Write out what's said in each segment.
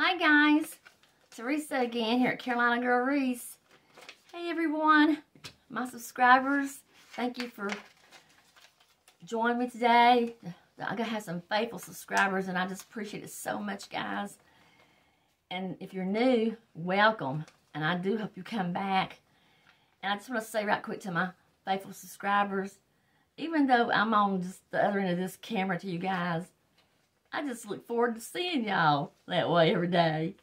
Hi guys, Teresa again here at Carolina Girl Wreaths. Hey everyone, my subscribers, thank you for joining me today. I'm gonna have some faithful subscribers and I just appreciate it so much, guys. And if you're new, welcome, and I do hope you come back. And I just want to say right quick to my faithful subscribers, even though I'm on just the other end of this camera to you guys, I just look forward to seeing y'all that way every day.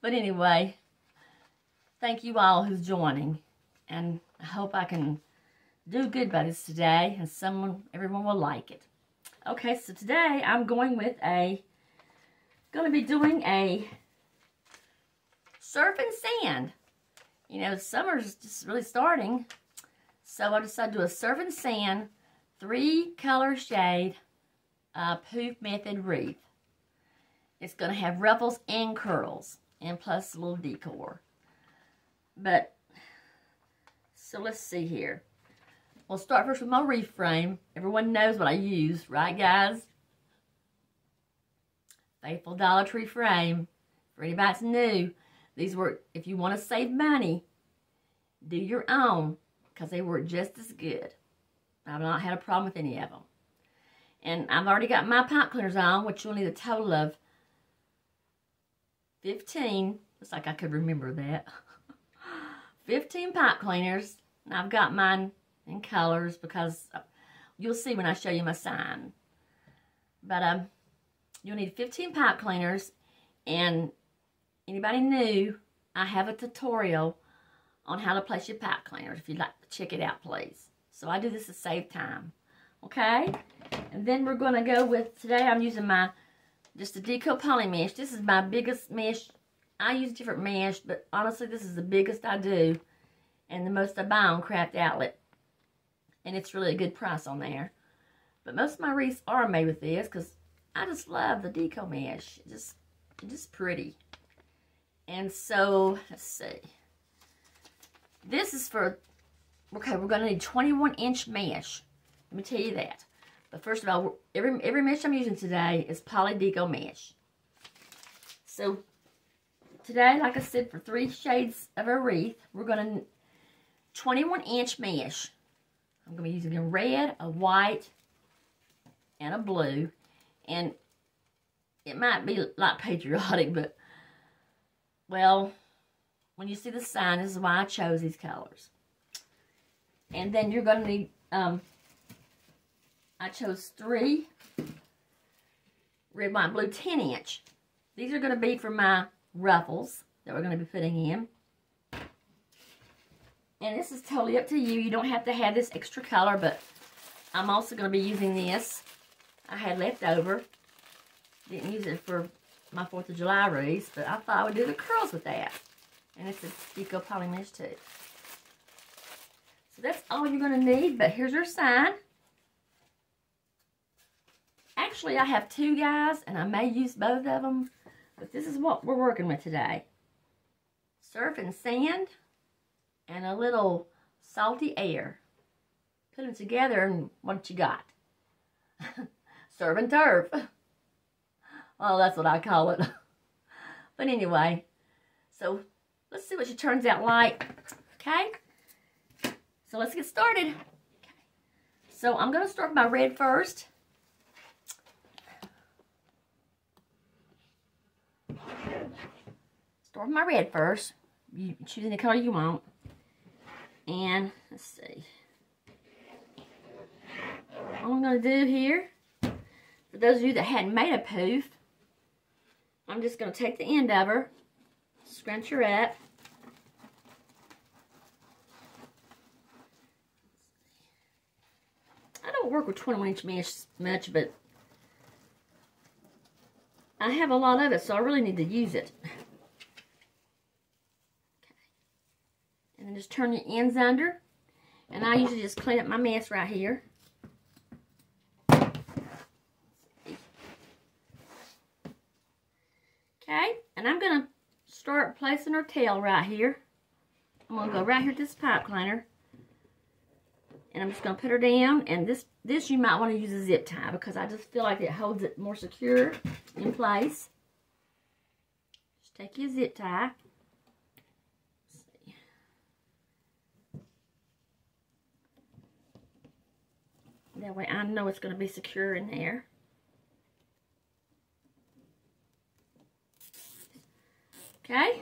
But anyway, thank you all who's joining, and I hope I can do good by this today, and everyone will like it. Okay, so today I'm going to be doing a surf and sand. You know, summer's just really starting, so I decided to do a surf and sand 3-color shade Pouf method wreath. It's going to have ruffles and curls, and plus a little decor. But, so let's see here. We'll start first with my wreath frame. Everyone knows what I use, right guys? Faithful Dollar Tree frame. For anybody that's new, these work, if you want to save money, do your own, because they work just as good. I've not had a problem with any of them. And I've already got my pipe cleaners on, which you'll need a total of 15. Looks like I could remember that. 15 pipe cleaners. And I've got mine in colors because you'll see when I show you my sign. But you'll need 15 pipe cleaners. And anybody new, I have a tutorial on how to place your pipe cleaners. If you'd like to check it out, please. So I do this to save time. Okay? And then we're going to go with, today I'm using just a deco poly mesh. This is my biggest mesh. I use different mesh, but honestly this is the biggest I do and the most I buy on Craft Outlet. And it's really a good price on there. But most of my wreaths are made with this because I just love the deco mesh. It's just pretty. And so, let's see. This is for, okay, we're going to need 21-inch mesh. Let me tell you that. But first of all, every mesh I'm using today is poly deco mesh. So today, like I said, for 3 shades of a wreath, we're going to 21-inch mesh. I'm going to be using a red, a white, and a blue. And it might be like patriotic, but well, when you see the sign, this is why I chose these colors. And then you're going to need I chose 3 red, white, blue 10-inch. These are going to be for my ruffles that we're going to be putting in. And this is totally up to you. You don't have to have this extra color, but I'm also going to be using this. I had left over. Didn't use it for my 4th of July wreaths, but I thought I would do the curls with that. And it's a deco poly mesh too. So that's all you're going to need, but here's your sign. Actually, I have 2 guys, and I may use both of them, but this is what we're working with today. Surf and sand, and a little salty air. Put them together, and what you got? Surf and turf. Well, that's what I call it. But anyway, so let's see what she turns out like. Okay? So let's get started. Okay. So I'm going to start with my red first. Start with my red first. You choose any color you want. And let's see. All I'm going to do here, for those of you that hadn't made a poof, I'm just going to take the end of her, scrunch her up. I don't work with 21-inch mesh much, but I have a lot of it, so I really need to use it. Okay. And then just turn your ends under. And I usually just clean up my mess right here. Okay, and I'm going to start placing her tail right here. I'm going to go right here to this pipe cleaner. And I'm just going to put her down. And this you might want to use a zip tie because I just feel like it holds it more secure in place. Take your zip tie. Let's see. That way I know it's going to be secure in there. Okay.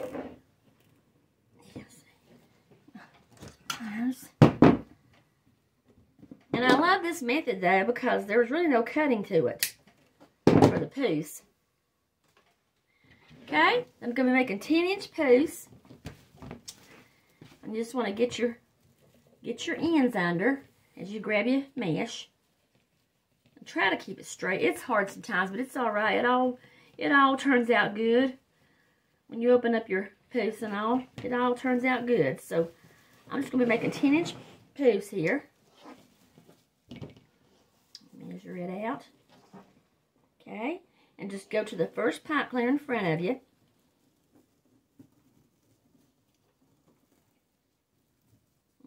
And I love this method though because there's really no cutting to it for the poofs. Okay, I'm going to be making 10-inch poofs. And you just want to get your ends under as you grab your mesh. And try to keep it straight. It's hard sometimes, but it's all right. It all turns out good. When you open up your poofs and all, it all turns out good. So I'm just going to be making 10-inch poofs here. Measure it out. Okay. And just go to the first pipe cleaner in front of you.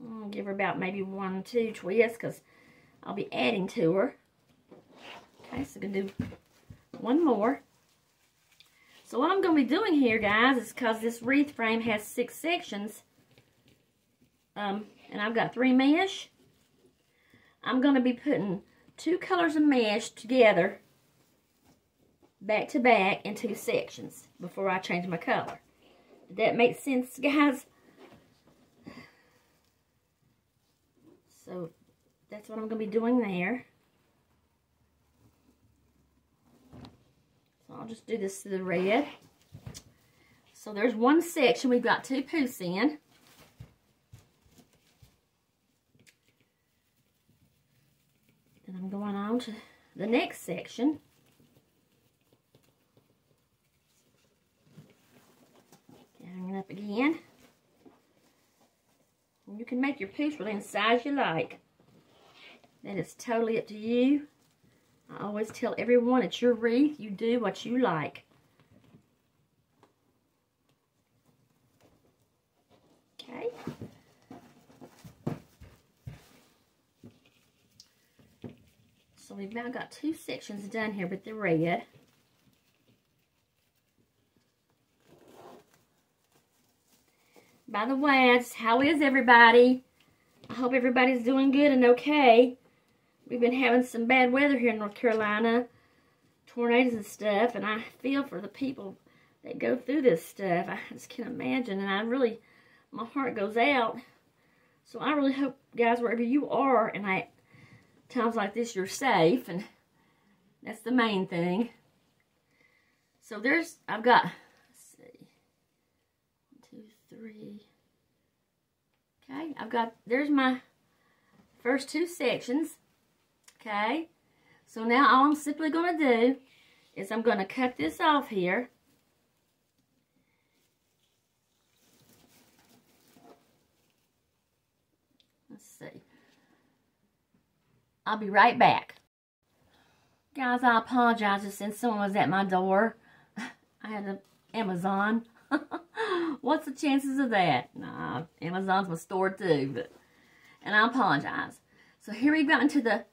I'll give her about maybe 1-2 twists because I'll be adding to her. Okay, so I'm going to do one more. So what I'm going to be doing here, guys, is because this wreath frame has 6 sections, and I've got 3 mesh, I'm going to be putting 2 colors of mesh together, back to back, in 2 sections before I change my color. Did that make sense, guys? So that's what I'm going to be doing there. So I'll just do this to the red. So there's one section we've got 2 poofs in. And I'm going on to the next section. Gathering it up again. And you can make your poofs really any size you like. That is totally up to you. I always tell everyone it's your wreath. You do what you like. Okay. So we've now got 2 sections done here with the red. By the way, how is everybody? I hope everybody's doing good and okay. We've been having some bad weather here in North Carolina, tornadoes and stuff, and I feel for the people that go through this stuff. I just can't imagine, and my heart goes out. So I really hope, guys, wherever you are, and times like this, you're safe, and that's the main thing. So I've got, let's see, 1, 2, 3. Okay, there's my first 2 sections. Okay, so now all I'm simply going to do is I'm going to cut this off here. Let's see. I'll be right back. Guys, I apologize since someone was at my door. I had an Amazon. What's the chances of that? Nah, Amazon's my store too. And I apologize. So here we've gotten to the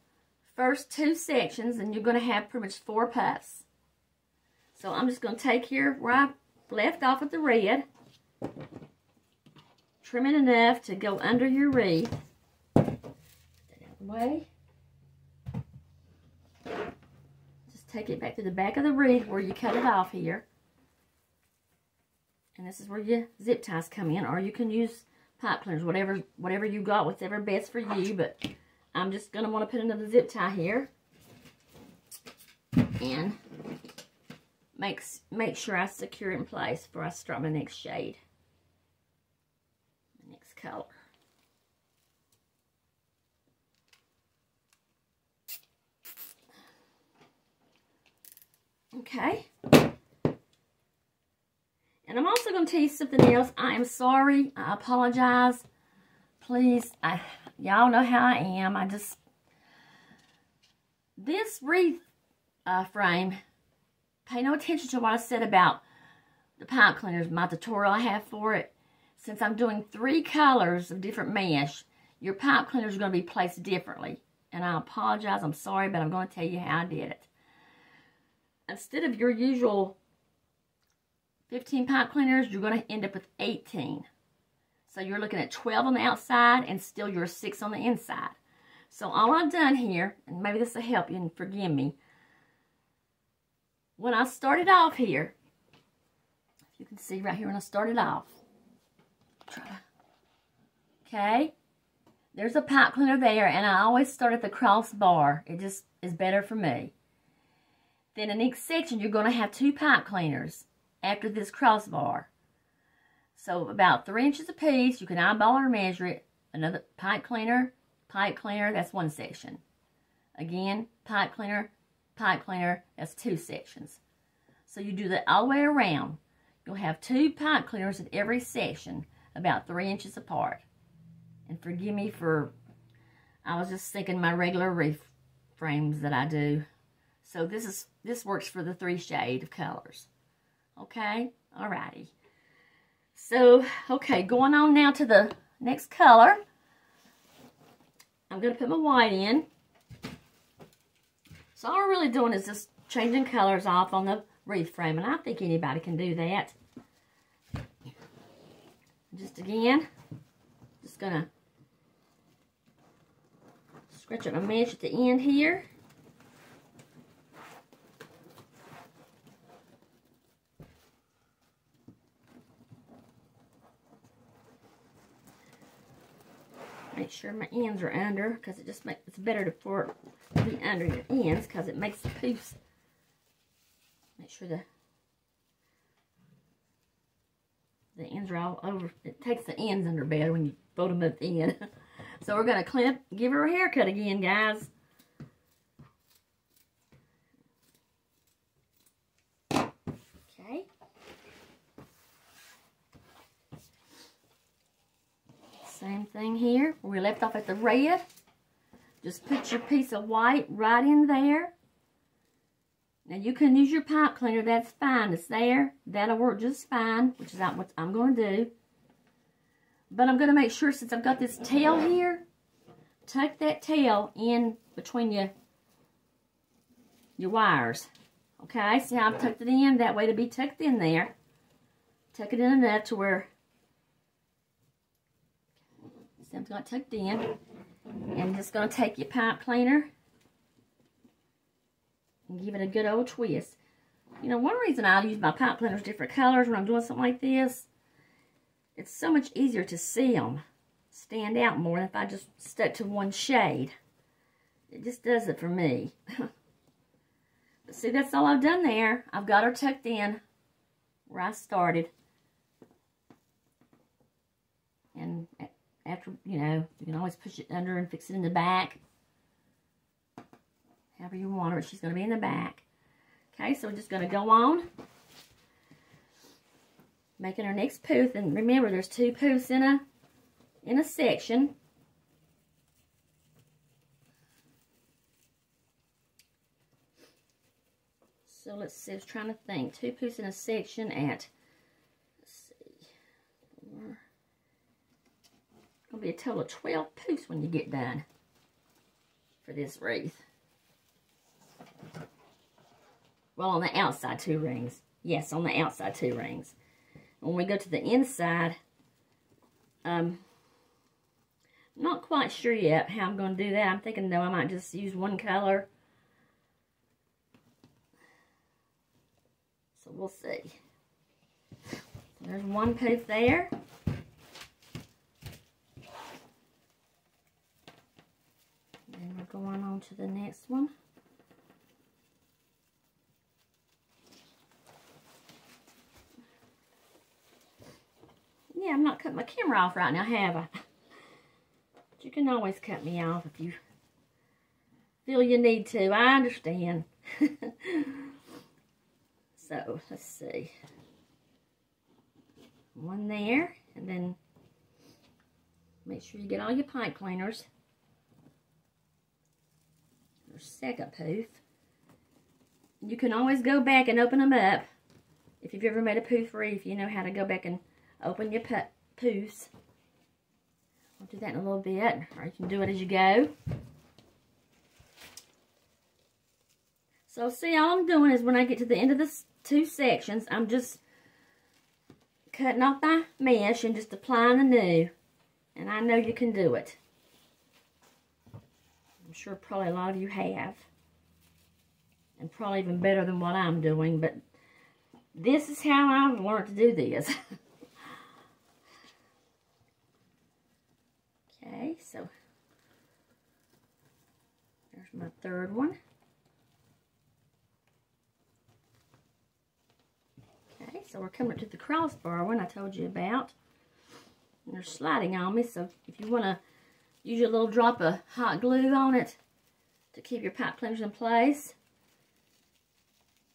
first 2 sections, and you're going to have pretty much 4 puffs. So I'm just going to take here where I left off with the red, trim it enough to go under your wreath. Put that out of the way. Just take it back to the back of the wreath where you cut it off here. And this is where your zip ties come in, or you can use pipe cleaners, whatever you got, whatever best for you, but I'm just going to want to put another zip tie here and make sure I secure it in place before I start my next shade, my next color. Okay. And I'm also going to tell you something else. I am sorry. I apologize. Please, y'all know how I am. This wreath frame, pay no attention to what I said about the pipe cleaners, my tutorial I have for it. Since I'm doing 3 colors of different mesh, your pipe cleaners are going to be placed differently. And I apologize. I'm sorry, but I'm going to tell you how I did it. Instead of your usual 15 pipe cleaners, you're going to end up with 18. So you're looking at 12 on the outside and still you're 6 on the inside. So all I've done here, and maybe this will help you and forgive me. When I started off here, if you can see right here when I started off. Okay. There's a pipe cleaner there, and I always start at the crossbar. It just is better for me. Then in each section, you're going to have 2 pipe cleaners after this crossbar. So about 3 inches apiece, you can eyeball or measure it. Another pipe cleaner, that's 1 section. Again, pipe cleaner, that's 2 sections. So you do that all the way around. You'll have 2 pipe cleaners at every section, about 3 inches apart. And forgive me for, I was just thinking my regular wreath frames that I do. So this works for the 3 shade of colors. Okay? Alrighty. So, okay, going on now to the next color. I'm going to put my white in. So all we're really doing is just changing colors off on the wreath frame. And I think anybody can do that. Just again, just going to scratch up my mesh at the end here. Make sure my ends are under, because it just makes it's better for it to be under your ends, because it makes the poofs. Make sure the ends are all over. It takes the ends under better when you fold them at the end. So we're going to give her a haircut again, guys. Okay. Same thing here. We left off at the red. Just put your piece of white right in there. Now you can use your pipe cleaner. That's fine. It's there. That'll work just fine, which is not what I'm going to do. But I'm going to make sure, since I've got this tail here, tuck that tail in between your wires. Okay, see how I've tucked it in? That way to be tucked in there. Tuck it in enough to where it's got tucked in. And I'm just going to take your pipe cleaner and give it a good old twist. You know, one reason I use my pipe cleaners different colors when I'm doing something like this, it's so much easier to see them stand out more than if I just stuck to one shade. It just does it for me. But see, that's all I've done there. I've got her tucked in where I started. And after, you know, you can always push it under and fix it in the back. However you want her, she's going to be in the back. Okay, so we're just going to go on. Making our next poof, and remember there's 2 poofs in a section. So let's see, I was trying to think. 2 poofs in a section at, let's see, 4. It's going to be a total of 12 poofs when you get done for this wreath. Well, on the outside 2 rings. Yes, on the outside 2 rings. When we go to the inside, not quite sure yet how I'm going to do that. I'm thinking, though, I might just use one color. So we'll see. So there's one poof there. And we're going on to the next one. Yeah, I'm not cutting my camera off right now, have I? But you can always cut me off if you feel you need to. I understand. So, let's see. One there, and then make sure you get all your pipe cleaners. Your second poof. You can always go back and open them up. If you've ever made a poof wreath, you know how to go back and open your poofs. I'll do that in a little bit, or you can do it as you go. So see, all I'm doing is when I get to the end of the 2 sections, I'm just cutting off my mesh and just applying the new. And I know you can do it. I'm sure probably a lot of you have. And probably even better than what I'm doing. But this is how I've learned to do this. Okay, so there's my third one. Okay, so we're coming to the crossbar one I told you about. And they're sliding on me, so if you want to use your little drop of hot glue on it to keep your pipe cleaners in place,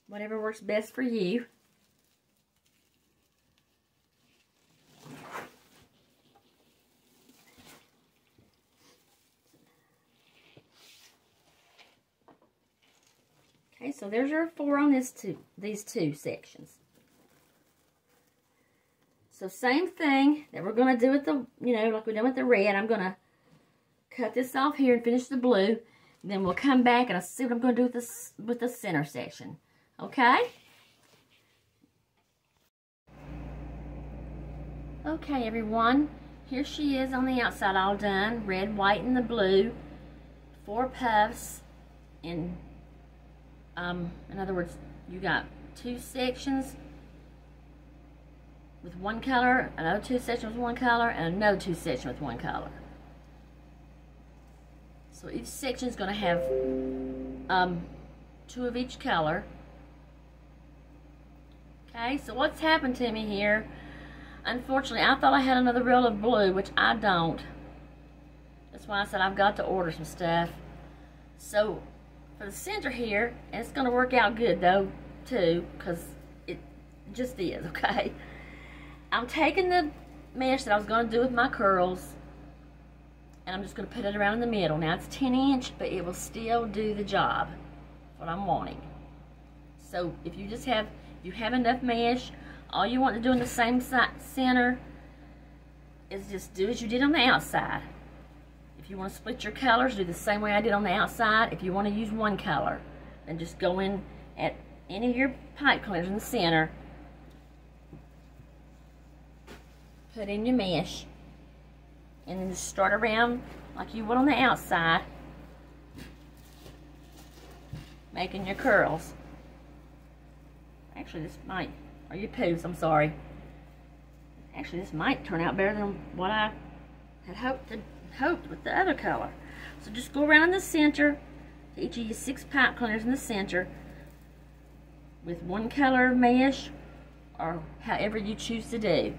whatever works best for you. Okay, so there's your 4 on these two sections. So same thing that we're going to do with the, like we done with the red. I'm going to cut this off here and finish the blue. And then we'll come back and I'll see what I'm going to do with the center section. Okay? Okay, everyone. Here she is on the outside all done. Red, white, and the blue. 4 puffs. In other words, you got 2 sections with one color, another 2 sections with one color, and another 2 sections with one color. So each section is going to have 2 of each color. Okay, so what's happened to me here? Unfortunately, I thought I had another reel of blue, which I don't. That's why I said I've got to order some stuff. So for the center here, and it's going to work out good though, too, because it just is, okay? I'm taking the mesh that I was going to do with my curls, and I'm just going to put it around in the middle. Now it's 10 inch, but it will still do the job, what I'm wanting. So if you have enough mesh, all you want to do in the same center is just do as you did on the outside. If you want to split your colors, do the same way I did on the outside. If you want to use one color, then just go in at any of your pipe cleaners in the center, put in your mesh, and then just start around like you would on the outside, making your curls. Actually, this might, or your poofs, I'm sorry. Actually, this might turn out better than what I had hoped with the other color. So just go around in the center to each of your 6 pipe cleaners in the center with one color mesh, or however you choose to do.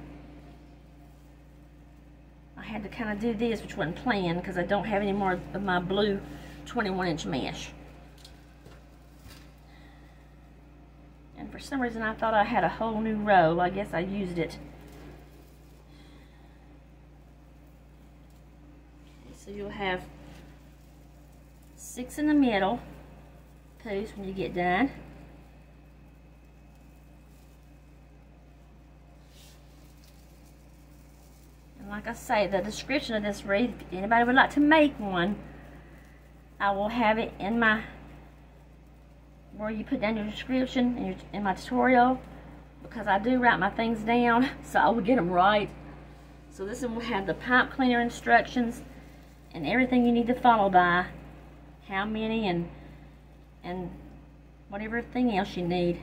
I had to kind of do this, which wasn't planned because I don't have any more of my blue 21-inch mesh. And for some reason I thought I had a whole new row. I guess I used it. Okay, so you'll have 6 in the middle, poofs when you get done. Like I say, the description of this wreath, if anybody would like to make one, I will have it in my, where you put down your description in my tutorial, because I do write my things down so I will get them right. So this one will have the pipe cleaner instructions and everything you need to follow by, how many and whatever thing else you need.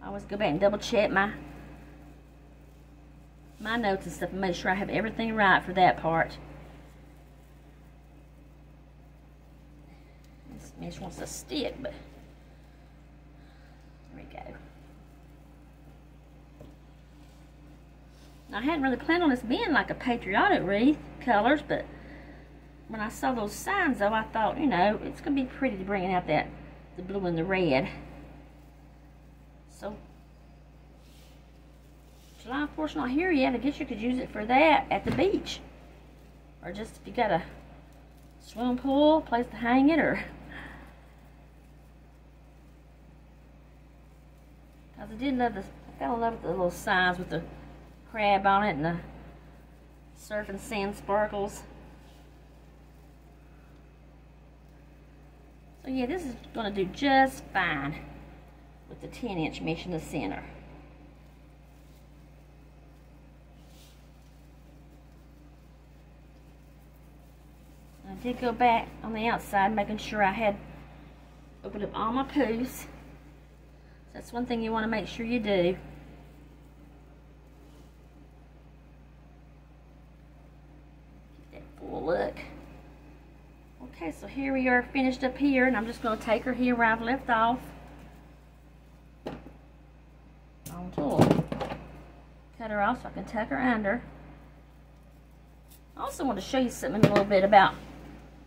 I always go back and double check my notes and stuff and make sure I have everything right for that part. This mesh wants to stick, but there we go. Now, I hadn't really planned on this being like a patriotic wreath colors, but when I saw those signs though, I thought, it's gonna be pretty to bring out the blue and the red. So July 4th's not here yet. I guess you could use it for that at the beach. Or just if you got a swimming pool, place to hang it, or... Because I fell in love with the little signs with the crab on it and the surfing sand sparkles. So yeah, this is going to do just fine with the 10-inch mesh in the center. did go back on the outside, making sure I had opened up all my poofs. So that's one thing you want to make sure you do. Get that full look. Okay, so here we are finished up here, and I'm just going to take her here where I've left off. On tool. Cut her off so I can tuck her under. I also want to show you something a little bit about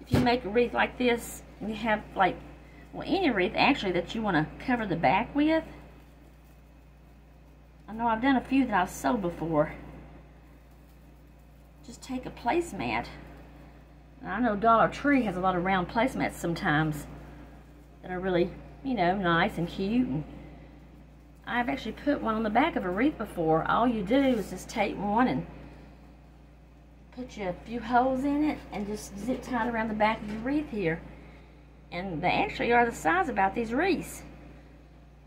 if you make a wreath like this, and you have like, well, any wreath actually that you want to cover the back with. I know I've done a few that I've sewed before. Just take a placemat. And I know Dollar Tree has a lot of round placemats sometimes that are really, you know, nice and cute. And I've actually put one on the back of a wreath before. All you do is just take one and put you a few holes in it and just zip tie it around the back of your wreath here. And they actually are the size about these wreaths.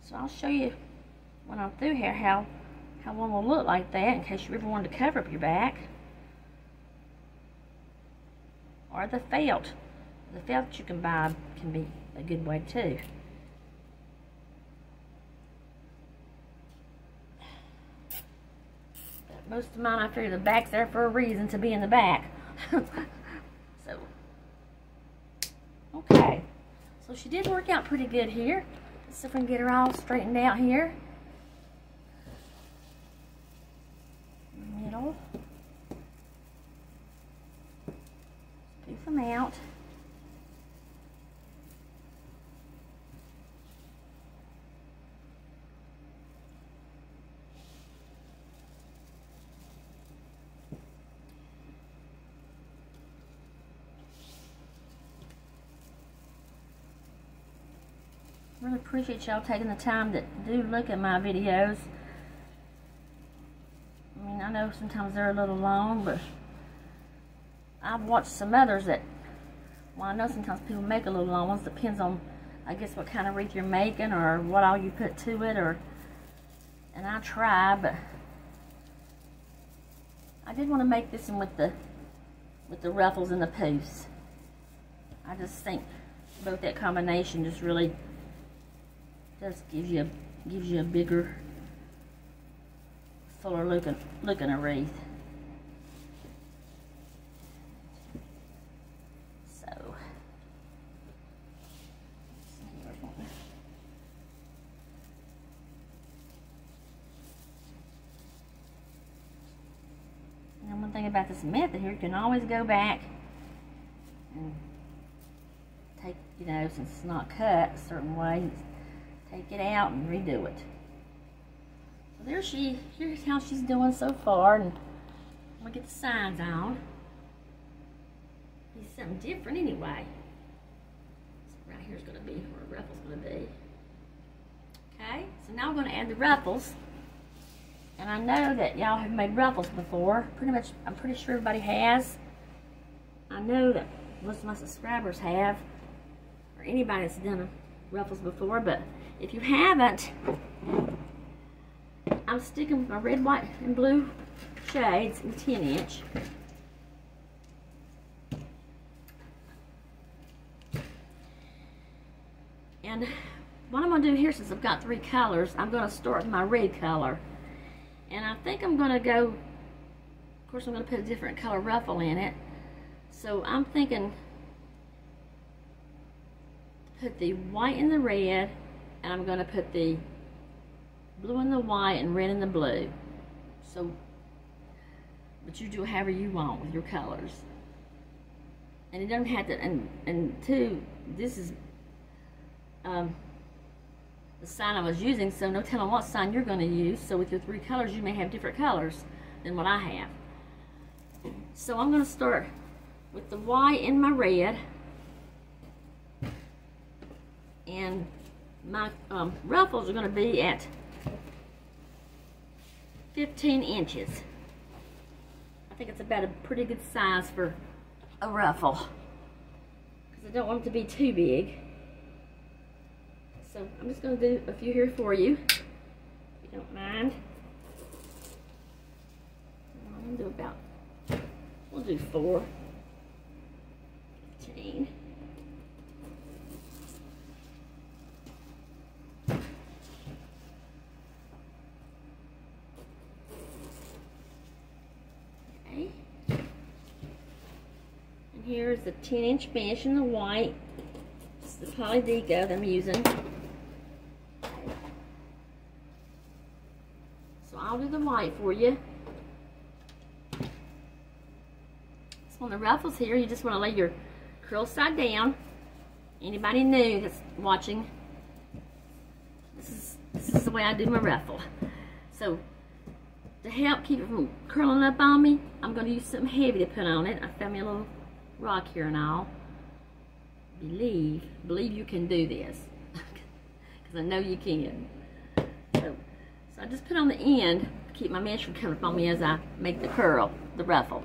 So I'll show you when I'm through here how one will look like that in case you ever wanted to cover up your back. Or the felt. The felt that you can buy can be a good way too. But most of mine, I figure the back's there for a reason, to be in the back. So, okay. So she did work out pretty good here. Let's see if we can get her all straightened out here. Middle. Poof them out. Really appreciate y'all taking the time to do look at my videos. I mean, I know sometimes they're a little long, but I've watched some others that, well, I know sometimes people make a little long ones. Depends on, I guess, what kind of wreath you're making or what all you put to it, and I try, but I did want to make this one with the ruffles and the poofs. I just think both that combination just really just gives you a bigger, fuller looking a wreath. So, and one thing about this method here, you can always go back and take, you know, since it's not cut a certain way, take it out and redo it. So here's how she's doing so far, and I'm gonna get the signs on. Be something different anyway. So right here's gonna be where Ruffle's gonna be. Okay, so now I'm gonna add the ruffles. And I know that y'all have made ruffles before. Pretty much, I'm pretty sure everybody has. I know that most of my subscribers have, or anybody that's done ruffles before, but if you haven't, I'm sticking with my red, white, and blue shades in 10-inch. And what I'm going to do here, since I've got 3 colors, I'm going to start with my red color. And I think I'm going to go, of course I'm going to put a different color ruffle in it. So I'm thinking put the white and the red, and I'm going to put the blue and the white and red and the blue. So, but you do however you want with your colors. And it doesn't have to, and two, this is the sign I was using, so no telling what sign you're going to use. So with your 3 colors, you may have different colors than what I have. So I'm going to start with the white and my red. And my ruffles are going to be at 15 inches. I think it's about a pretty good size for a ruffle, because I don't want it to be too big. So I'm just going to do a few here for you, if you don't mind. I'm going to do about, we'll do 4. Here's the 10-inch mesh in the white. This is the Poly Deco that I'm using. So I'll do the white for you. So on the ruffles here, you just want to lay your curl side down. Anybody new that's watching, this is the way I do my ruffle. So to help keep it from curling up on me, I'm going to use something heavy to put on it. I found me a little rock here and all. Believe you can do this, because I know you can. So I just put on the end to keep my mesh from coming up on me as I make the curl, the ruffle.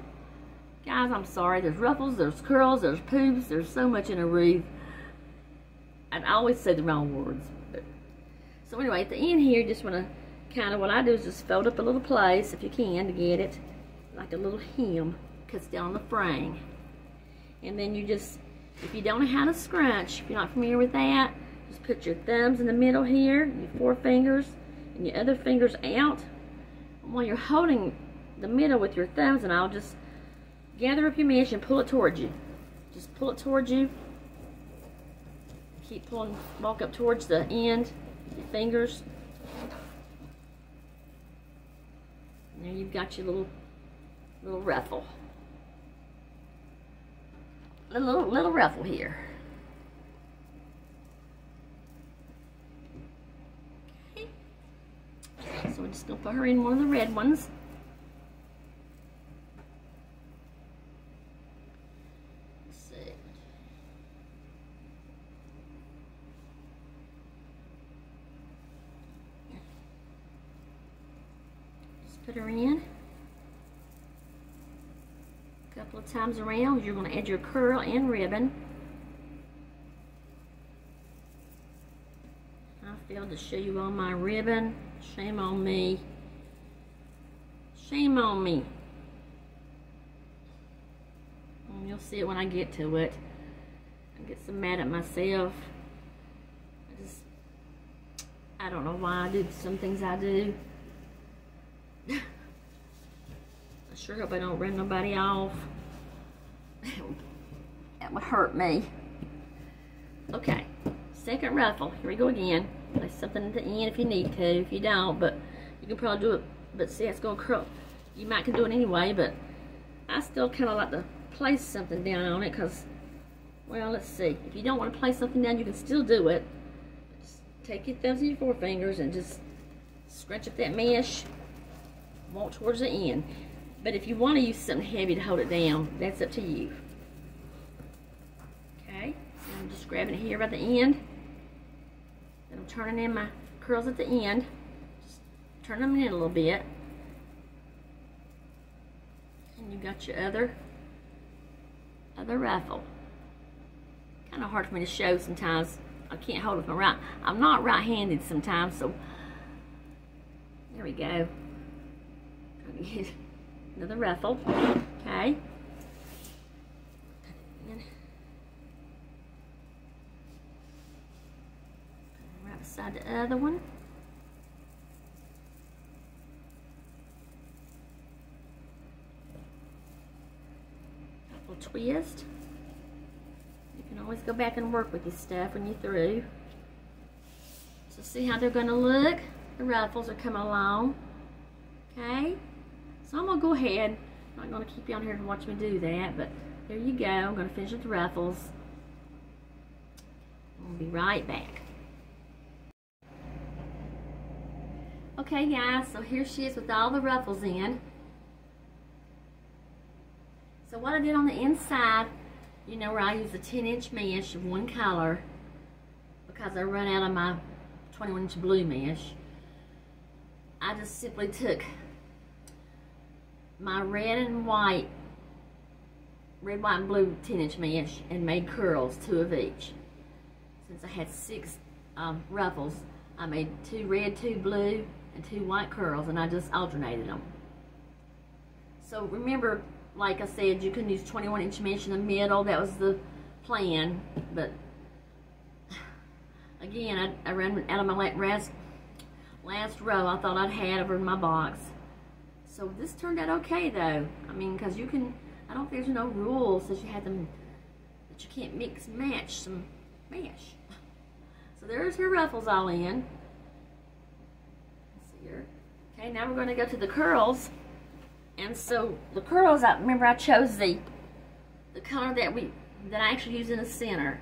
Guys, I'm sorry, there's ruffles, there's curls, there's poofs, there's so much in a wreath. I always say the wrong words. So anyway, at the end here, you just want to kind of, what I do is just fold up a little place, if you can, to get it, like a little hem, cuts down on the frame. And then you just, if you don't know how to scrunch, if you're not familiar with that, just put your thumbs in the middle here, your forefingers, and your other fingers out. And while you're holding the middle with your thumbs, and I'll just gather up your mesh and pull it towards you. Just pull it towards you. Keep pulling, walk up towards the end, your fingers. And there you've got your little ruffle. Little ruffle here. Okay. So we're just gonna put her in one of the red ones. Let's see. Just put her in. Couple of times around. You're going to add your curl and ribbon. I failed to show you all my ribbon. Shame on me. Shame on me. And you'll see it when I get to it. I get so mad at myself. I don't know why I do some things I do. I sure hope I don't run nobody off. That would hurt me. Okay, second ruffle. Here we go again. Place something at the end if you need to. If you don't, but you can probably do it. But see, it's going to curl. You might can do it anyway, but I still kind of like to place something down on it because, well, let's see. If you don't want to place something down, you can still do it. Just take your thumbs and your forefingers and just scrunch up that mesh. Walk towards the end. But if you want to use something heavy to hold it down, that's up to you. Okay, so I'm just grabbing it here by the end. Then I'm turning in my curls at the end. Just turn them in a little bit. And you got your other ruffle. Kind of hard for me to show sometimes. I can't hold it with my right. I'm not right-handed sometimes, so there we go. Trying to get another ruffle, okay. And right beside the other one. Little twist. You can always go back and work with your stuff when you're through. So see how they're going to look? The ruffles are coming along, okay. So I'm going to go ahead, I'm not going to keep you on here to watch me do that, but there you go. I'm going to finish with the ruffles. I'll be right back. Okay guys, so here she is with all the ruffles in. So what I did on the inside, you know where I use a 10-inch mesh of one color because I run out of my 21-inch blue mesh. I just simply took my red, white, and blue 10-inch mesh and made curls, 2 of each. Since I had 6 ruffles, I made 2 red, 2 blue, and 2 white curls, and I just alternated them. So remember, like I said, you can use 21-inch mesh in the middle. That was the plan, but again, I ran out of my last row I thought I'd had over in my box. So this turned out okay though. I mean, because you can, I don't think there's no rules that you have them, that you can't mix and match some mesh. So there's her ruffles all in. Let's see here. Okay, now we're going to go to the curls. And so the curls, I remember I chose the color that I actually use in the center.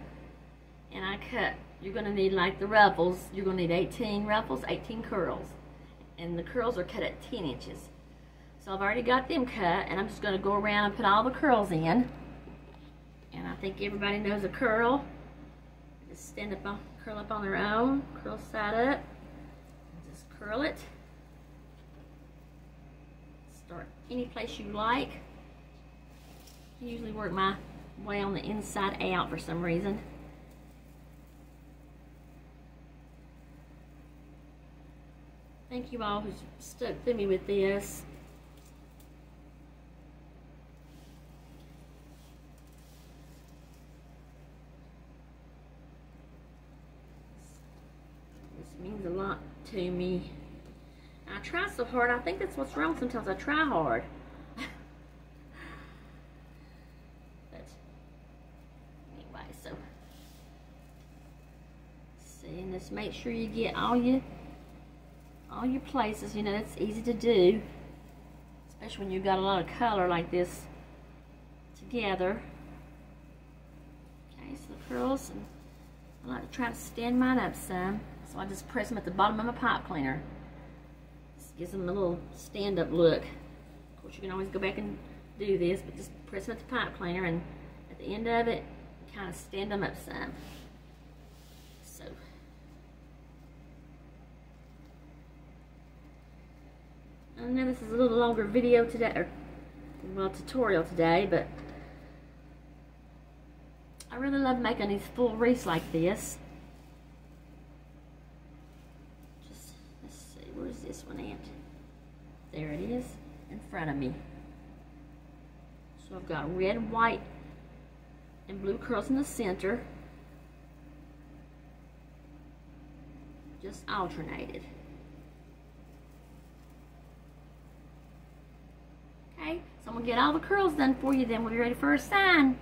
And I cut, you're going to need, like the ruffles, you're going to need 18 ruffles, 18 curls. And the curls are cut at 10 inches. So I've already got them cut, and I'm just going to go around and put all the curls in. And I think everybody knows a curl. Just stand up, curl up on their own, curl side up, just curl it. Start any place you like. I usually work my way on the inside out for some reason. Thank you all who stuck with me with this. This means a lot to me. I try so hard. I think that's what's wrong sometimes. I try hard. But anyway, so see, and just make sure you get all your places. You know, that's easy to do, especially when you've got a lot of color like this together. Okay, so the curls, and I like to try to stand mine up some, so I just press them at the bottom of my pipe cleaner. This gives them a little stand-up look. Of course, you can always go back and do this, but just press them at the pipe cleaner, and at the end of it, kind of stand them up some. So. I know this is a little longer video today, or well, tutorial today, but I really love making these full wreaths like this. Just, let's see, where's this one at? There it is, in front of me. So I've got red, white, and blue curls in the center. Just alternated. Okay, so I'm going to get all the curls done for you, then we'll be ready for a sign.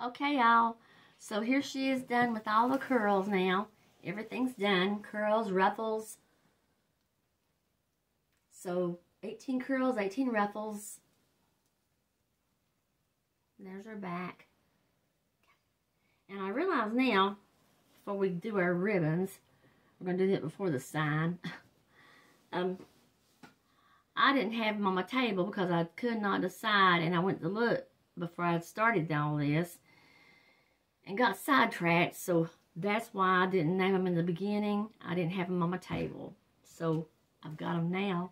Okay, y'all, so here she is done with all the curls now. Everything's done. Curls, ruffles. So 18 curls, 18 ruffles. There's her back. And I realize now, before we do our ribbons, we're going to do that before the sign. I didn't have them on my table because I could not decide, and I went to look before I started all this and got sidetracked, so that's why I didn't name them in the beginning. I didn't have them on my table, so I've got them now.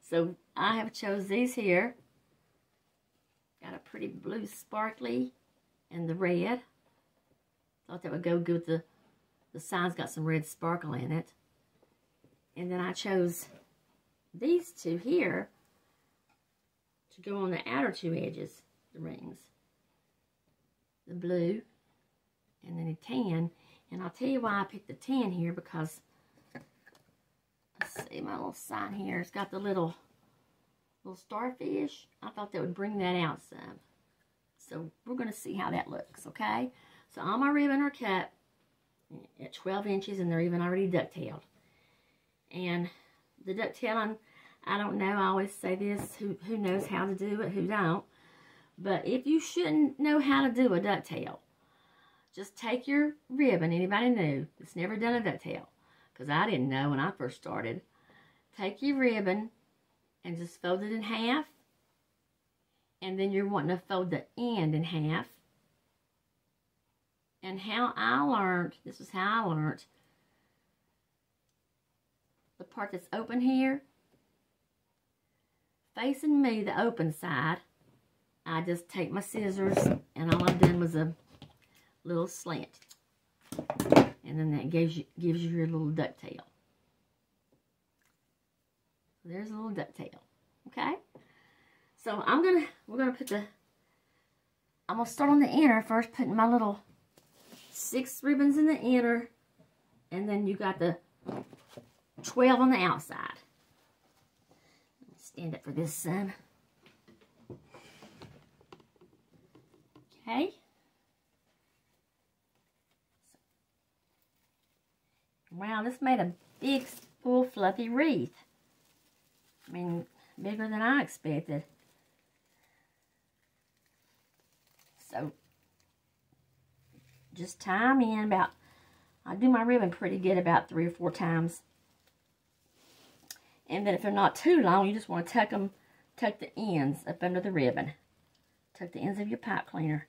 So I have chose these here. Got a pretty blue sparkly and the red. Thought that would go good with the sign's got some red sparkle in it. And then I chose these two here to go on the outer two edges, the rings. The blue and then a tan. And I'll tell you why I picked the tan here, because, let's see, my little sign here, it's got the little starfish. I thought that would bring that out some. So we're going to see how that looks, okay? So all my ribbon are cut at 12 inches, and they're even already ducktailed. And the ducktailing, I don't know, I always say this, who knows how to do it, who don't. But if you shouldn't know how to do a ducktail, just take your ribbon, anybody new that's never done a ducktail, because I didn't know when I first started. Take your ribbon and just fold it in half, and then you're wanting to fold the end in half. And how I learned, this is how I learned, the part that's open here, facing me, the open side, I just take my scissors, and all I've done was a little slant. And then that gives you your little ducktail. There's a little ducktail. Okay? So we're gonna put I'm gonna start on the inner first, putting my little 6 ribbons in the inner, and then you got the 12 on the outside. stand up for this sun. Okay. Wow, this made a big, full, fluffy wreath. I mean, bigger than I expected. So, just tie them in about, I do my ribbon pretty good about 3 or 4 times. And then if they're not too long, you just want to tuck the ends up under the ribbon. Tuck the ends of your pipe cleaner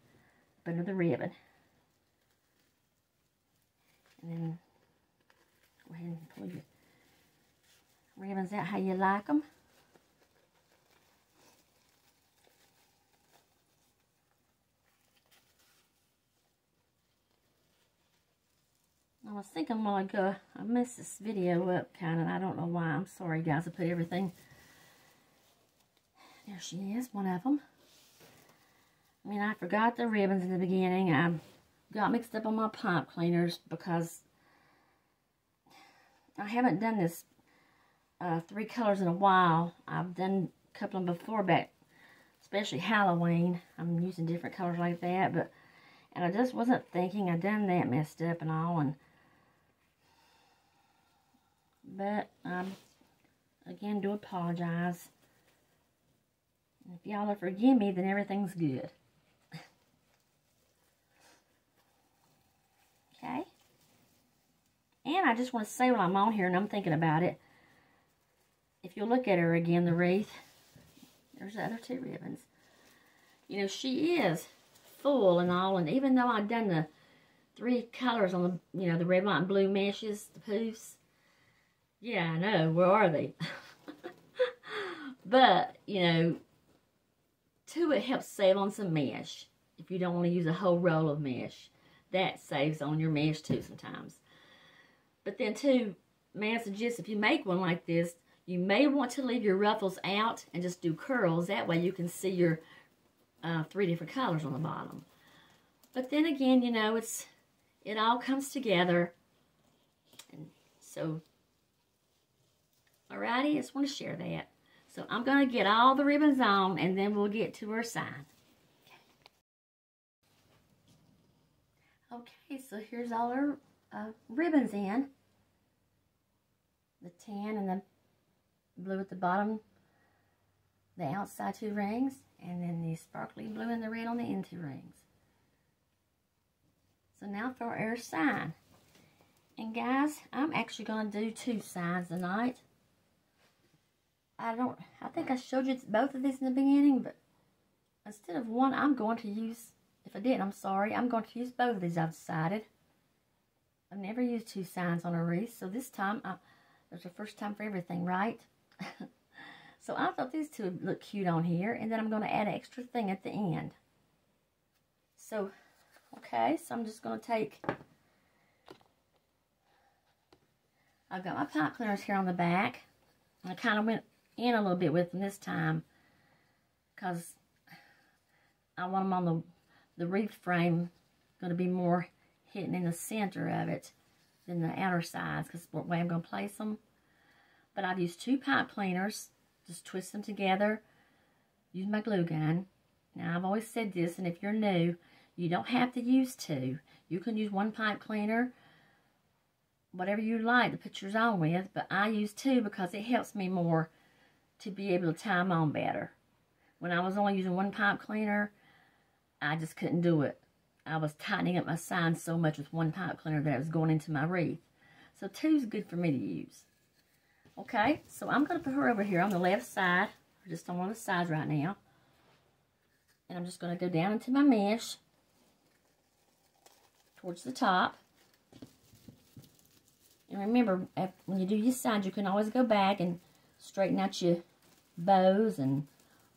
up under the ribbon. And then go ahead and pull your ribbons out how you like them. I was thinking a while ago, I messed this video up kind of, I don't know why. I'm sorry guys, I put everything. There she is, one of them. I mean, I forgot the ribbons in the beginning. I got mixed up on my pipe cleaners because I haven't done this 3 colors in a while. I've done a couple of them before, back, especially Halloween. I'm using different colors like that, and I just wasn't thinking. I done that messed up and all, but again, do apologize. If y'all will forgive me, then everything's good. Okay. And I just want to say while I'm on here and I'm thinking about it, if you'll look at her again, the wreath, there's the other 2 ribbons. You know, she is full and all, and even though I've done the 3 colors on the, you know, the red, white, and blue meshes, the poofs, yeah, I know, where are they? But, you know, too, it helps save on some mesh. If you don't want to use a whole roll of mesh, that saves on your mesh too sometimes. But then too, may I suggest if you make one like this, you may want to leave your ruffles out and just do curls. That way you can see your 3 different colors on the bottom. But then again, you know, it all comes together. And so, alrighty, I just want to share that. So I'm going to get all the ribbons on, and then we'll get to our sign. Okay, so here's all our ribbons in. The tan and the blue at the bottom, the outside 2 rings, and then the sparkly blue and the red on the end 2 rings. So now for our sign. And guys, I'm actually going to do 2 signs tonight. I think I showed you both of these in the beginning, but instead of one, I'm going to use, if I didn't, I'm sorry, I'm going to use both of these, I've decided. I've never used 2 signs on a wreath, so this time, there's a first time for everything, right? So I thought these 2 would look cute on here, and then I'm going to add an extra thing at the end. So, okay, so I'm just going to take, I've got my pipe cleaners here on the back. I kind of went in a little bit with them this time because I want them on the wreath frame, going to be more hitting in the center of it than the outer sides because that's the way I'm going to place them. But I've used 2 pipe cleaners, just twist them together, use my glue gun. Now I've always said this, and if you're new, you don't have to use 2. You can use 1 pipe cleaner, whatever you like to put yours on with, but I use 2 because it helps me more to be able to tie them on better. When I was only using 1 pipe cleaner, I just couldn't do it. I was tightening up my sign so much with 1 pipe cleaner that it was going into my wreath. So 2 is good for me to use. Okay, so I'm going to put her over here on the left side, or just on one of the sides right now. And I'm just going to go down into my mesh towards the top. And remember, when you do your sides, you can always go back and straighten out your bows and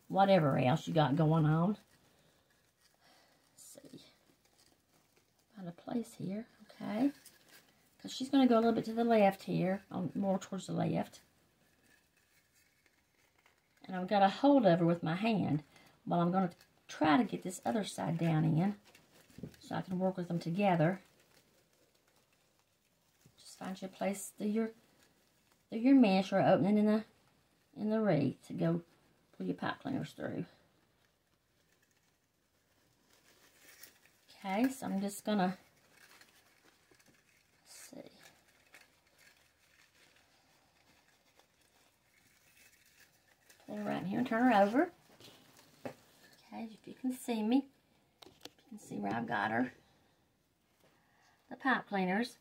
whatever else you got going on. Let's see. Find a place here, okay. Because she's going to go a little bit to the left here, more towards the left. And I've got a hold of her with my hand while I'm going to try to get this other side down in so I can work with them together. Just find your place through your mesh or opening in the in the wreath to go pull your pipe cleaners through. Okay, so I'm just gonna see. Put her right in here and turn her over. Okay, if you can see me, you can see where I've got her. The pipe cleaners,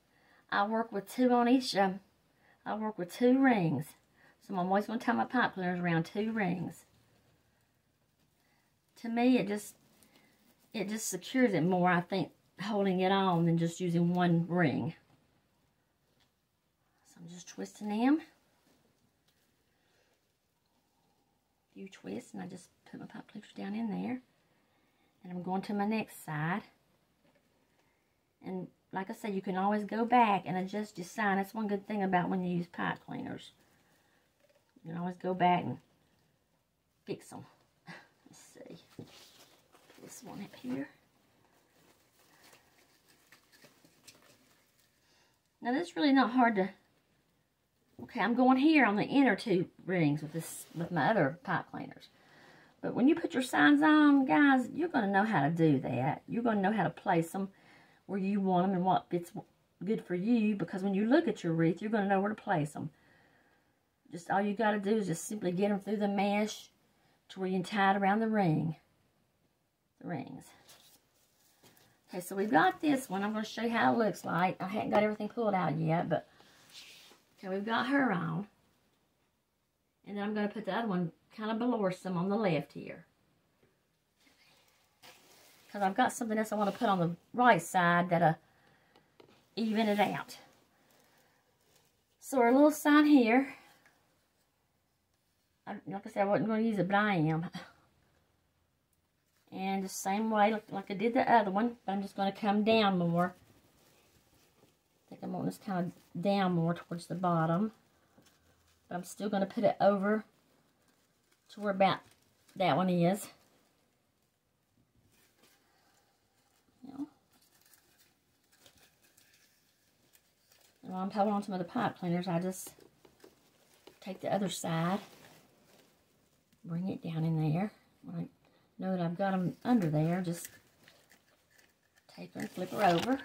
I work with 2 on each. I work with 2 rings, so I'm always going to tie my pipe cleaners around 2 rings. To me, it just secures it more, I think, holding it on than just using 1 ring. So I'm just twisting them. A few twists, and I just put my pipe cleaners down in there. And I'm going to my next side. And like I said, you can always go back and adjust your sign. That's one good thing about when you use pipe cleaners. You can always go back and fix them. Let's see. Put this one up here. Now this is really not hard to... Okay, I'm going here on the inner 2 rings with my other pipe cleaners. But when you put your signs on, guys, you're going to know how to do that. You're going to know how to place them where you want them and what fits good for you, because when you look at your wreath, you're going to know where to place them. Just all you got to do is just simply get them through the mesh to where you can tie it around the rings. Okay, so we've got this one. I'm going to show you how it looks like. I haven't got everything pulled out yet, but okay, we've got her on. And then I'm going to put the other one kind of below some on the left here. Because I've got something else I want to put on the right side that'll even it out. So our little sign here, like I said, I wasn't going to use it, but I am. And the same way, like I did the other one, but I'm just going to come down more. I think I'm wanting this kind of down more towards the bottom. But I'm still going to put it over to where about that one is. And while I'm holding on some of the pipe cleaners, I just take the other side, bring it down in there. When I know that I've got them under there, just take her and flip her over.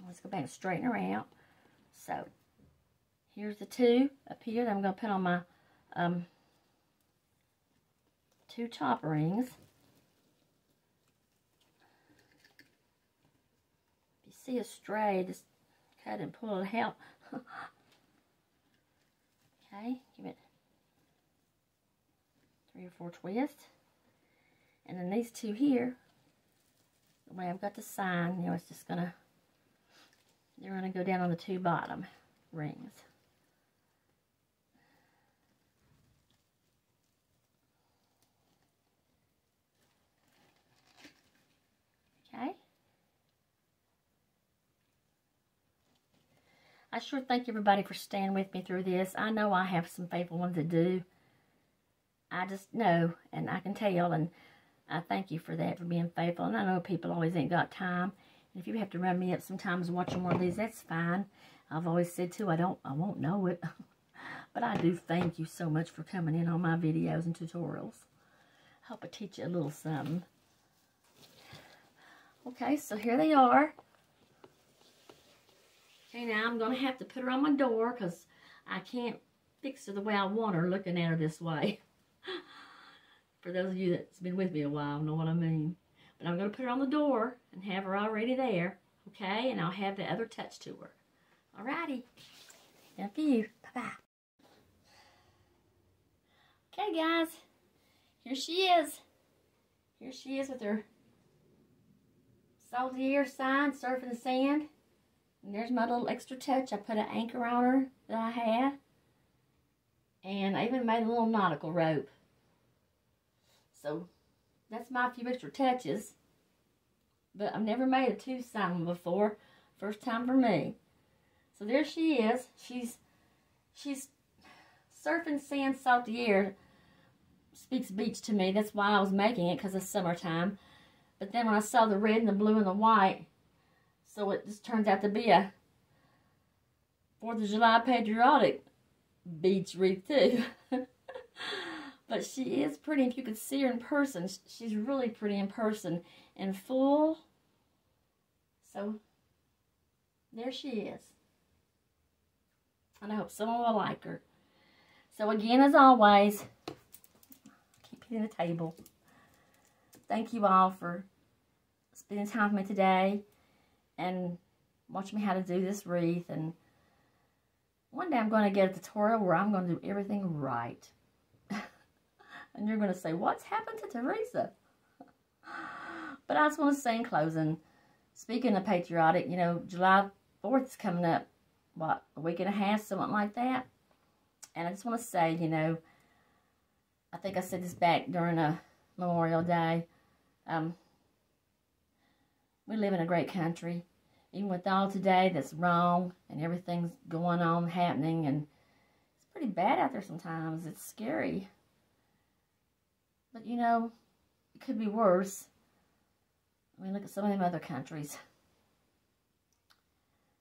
Let's go back and straighten her out. So, here's the 2 up here that I'm going to put on my 2 top rings. If you see a stray, just cut and pull it out. Okay, give it 3 or 4 twists. And then these 2 here, the way I've got the sign, you know, it's just gonna, they're gonna go down on the 2 bottom rings. Okay. I sure thank everybody for staying with me through this. I know I have some faithful ones that do. I just know, and I can tell, and I thank you for that, for being faithful. And I know people always ain't got time. And if you have to run me up sometimes watching one of these, that's fine. I've always said, too, I won't know it. But I do thank you so much for coming in on my videos and tutorials. I hope I teach you a little something. Okay, so here they are. Okay, now I'm going to have to put her on my door because I can't fix her the way I want her looking at her this way. For those of you that's been with me a while know what I mean. But I'm going to put her on the door and have her already there. Okay, and I'll have the other touch to her. Alrighty. Thank you. Bye-bye. Okay, guys. Here she is. Here she is with her salty air sign, surfing the sand. And there's my little extra touch. I put an anchor on her that I had. And I even made a little nautical rope. So, that's my few extra touches. But I've never made a 2 sign one before. First time for me. So there she is. She's surfing sand, salty air. Speaks beach to me. That's why I was making it, because it's summertime. But then when I saw the red and the blue and the white, so it just turns out to be a 4th of July patriotic beach wreath too. But she is pretty. If you could see her in person, she's really pretty in person and full. So there she is. And I hope someone will like her. So again, as always, keep hitting the table. Thank you all for spending time with me today and watching me how to do this wreath. And one day I'm going to get a tutorial where I'm going to do everything right. And you're going to say, what's happened to Teresa? But I just want to say in closing, speaking of patriotic, you know, July 4th is coming up, what, a week and a half, something like that. And I just want to say, you know, I think I said this back during a Memorial Day. We live in a great country. Even with all today that's wrong and everything's going on, happening, and it's pretty bad out there sometimes. It's scary. But, you know, it could be worse. I mean, look at some of them other countries.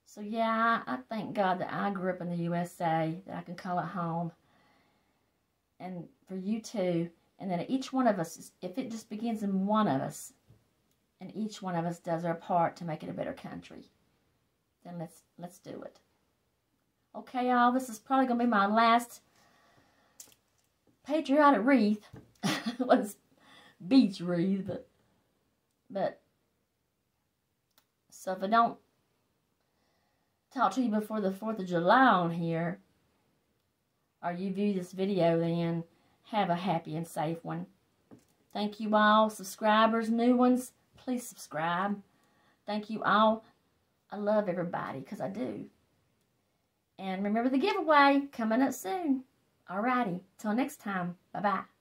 So, yeah, I thank God that I grew up in the USA, that I can call it home. And for you too. And that each one of us, if it just begins in one of us, and each one of us does our part to make it a better country, then let's do it. Okay, y'all, this is probably going to be my last patriotic wreath. It was beach wreath, but so if I don't talk to you before the 4th of July on here, or you view this video, then have a happy and safe one. Thank you all, subscribers, new ones, please subscribe. Thank you all. I love everybody, because I do. And remember the giveaway coming up soon. Alrighty, till next time, bye-bye.